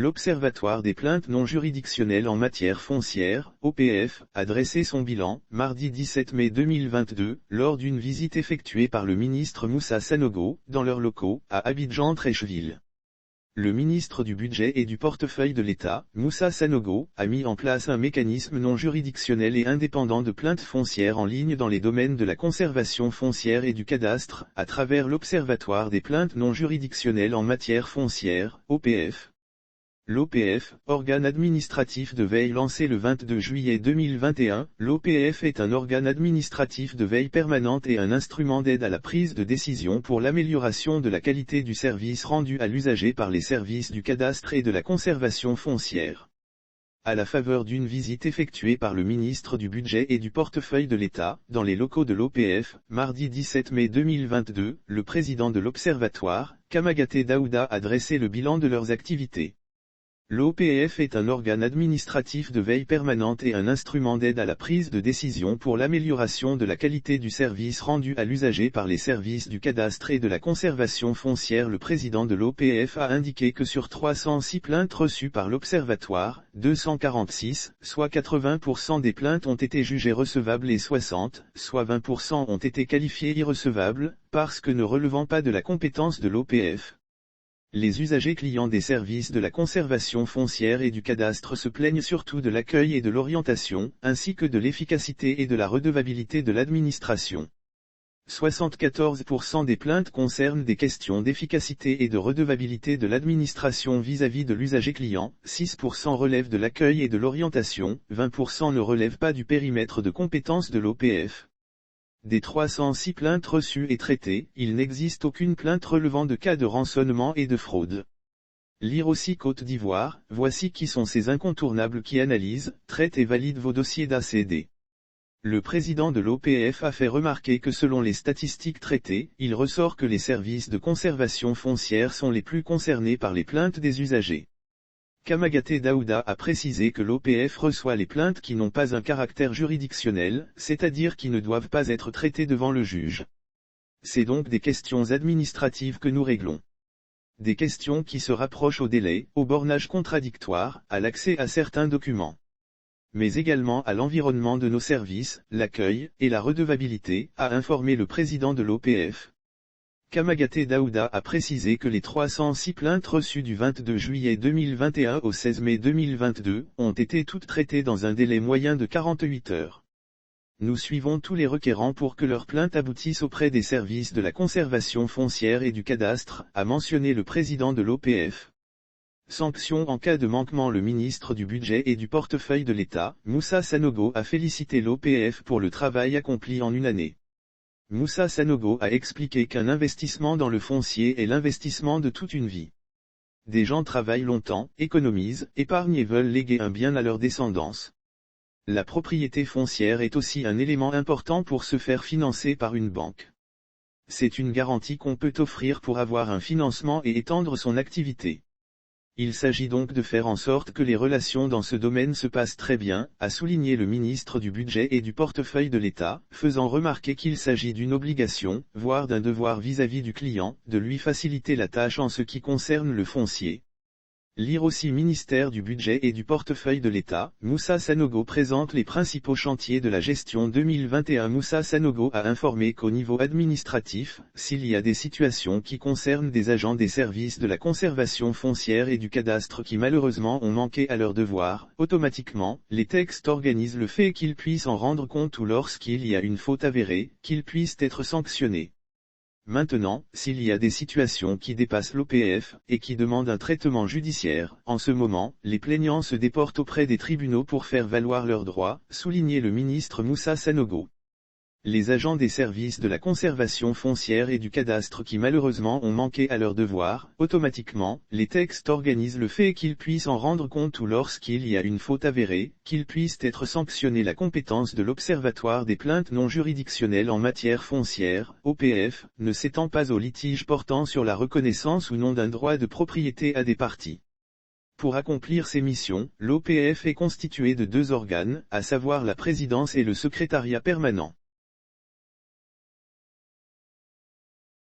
l'Observatoire des plaintes non juridictionnelles en matière foncière, OPF, a dressé son bilan, mardi 17 mai 2022, lors d'une visite effectuée par le ministre Moussa Sanogo, dans leurs locaux, à Abidjan-Treichville. Le ministre du Budget et du Portefeuille de l'État, Moussa Sanogo, a mis en place un mécanisme non juridictionnel et indépendant de plaintes foncières en ligne dans les domaines de la conservation foncière et du cadastre, à travers l'Observatoire des plaintes non juridictionnelles en matière foncière, OPF. L'OPF, organe administratif de veille lancé le 22 juillet 2021, l'OPF est un organe administratif de veille permanente et un instrument d'aide à la prise de décision pour l'amélioration de la qualité du service rendu à l'usager par les services du cadastre et de la conservation foncière. À la faveur d'une visite effectuée par le ministre du Budget et du Portefeuille de l'État, dans les locaux de l'OPF, mardi 17 mai 2022, le président de l'Observatoire, Kamagaté Daouda, a dressé le bilan de leurs activités. L'OPF est un organe administratif de veille permanente et un instrument d'aide à la prise de décision pour l'amélioration de la qualité du service rendu à l'usager par les services du cadastre et de la conservation foncière. Le président de l'OPF a indiqué que sur 306 plaintes reçues par l'Observatoire, 246, soit 80% des plaintes ont été jugées recevables et 60, soit 20% ont été qualifiées irrecevables, parce que ne relevant pas de la compétence de l'OPF. Les usagers clients des services de la conservation foncière et du cadastre se plaignent surtout de l'accueil et de l'orientation, ainsi que de l'efficacité et de la redevabilité de l'administration. 74% des plaintes concernent des questions d'efficacité et de redevabilité de l'administration vis-à-vis de l'usager client, 6% relèvent de l'accueil et de l'orientation, 20% ne relèvent pas du périmètre de compétence de l'OPF. Des 306 plaintes reçues et traitées, il n'existe aucune plainte relevant de cas de rançonnement et de fraude. Lire aussi Côte d'Ivoire, voici qui sont ces incontournables qui analysent, traitent et valident vos dossiers d'ACD. Le président de l'OPF a fait remarquer que selon les statistiques traitées, il ressort que les services de conservation foncière sont les plus concernés par les plaintes des usagers. Kamagaté Daouda a précisé que l'OPF reçoit les plaintes qui n'ont pas un caractère juridictionnel, c'est-à-dire qui ne doivent pas être traitées devant le juge. C'est donc des questions administratives que nous réglons. Des questions qui se rapprochent au délai, au bornage contradictoire, à l'accès à certains documents. Mais également à l'environnement de nos services, l'accueil, et la redevabilité, a informé le président de l'OPF. Kamagaté Daouda a précisé que les 306 plaintes reçues du 22 juillet 2021 au 16 mai 2022 ont été toutes traitées dans un délai moyen de 48 heures. Nous suivons tous les requérants pour que leurs plaintes aboutissent auprès des services de la conservation foncière et du cadastre, a mentionné le président de l'OPF. Sanctions en cas de manquement. Le ministre du Budget et du Portefeuille de l'État, Moussa Sanogo, a félicité l'OPF pour le travail accompli en une année. Moussa Sanogo a expliqué qu'un investissement dans le foncier est l'investissement de toute une vie. Des gens travaillent longtemps, économisent, épargnent et veulent léguer un bien à leur descendance. La propriété foncière est aussi un élément important pour se faire financer par une banque. C'est une garantie qu'on peut offrir pour avoir un financement et étendre son activité. Il s'agit donc de faire en sorte que les relations dans ce domaine se passent très bien, a souligné le ministre du Budget et du Portefeuille de l'État, faisant remarquer qu'il s'agit d'une obligation, voire d'un devoir vis-à-vis du client, de lui faciliter la tâche en ce qui concerne le foncier. Lire aussi ministère du Budget et du Portefeuille de l'État, Moussa Sanogo présente les principaux chantiers de la gestion 2021. Moussa Sanogo a informé qu'au niveau administratif, s'il y a des situations qui concernent des agents des services de la conservation foncière et du cadastre qui malheureusement ont manqué à leur devoir, automatiquement, les textes organisent le fait qu'ils puissent en rendre compte ou lorsqu'il y a une faute avérée, qu'ils puissent être sanctionnés. Maintenant, s'il y a des situations qui dépassent l'OPF, et qui demandent un traitement judiciaire, en ce moment, les plaignants se déportent auprès des tribunaux pour faire valoir leurs droits, soulignait le ministre Moussa Sanogo. Les agents des services de la conservation foncière et du cadastre qui malheureusement ont manqué à leur devoir, automatiquement, les textes organisent le fait qu'ils puissent en rendre compte ou lorsqu'il y a une faute avérée, qu'ils puissent être sanctionnés. La compétence de l'Observatoire des plaintes non juridictionnelles en matière foncière, OPF, ne s'étend pas aux litiges portant sur la reconnaissance ou non d'un droit de propriété à des parties. Pour accomplir ces missions, l'OPF est constitué de deux organes, à savoir la présidence et le secrétariat permanent.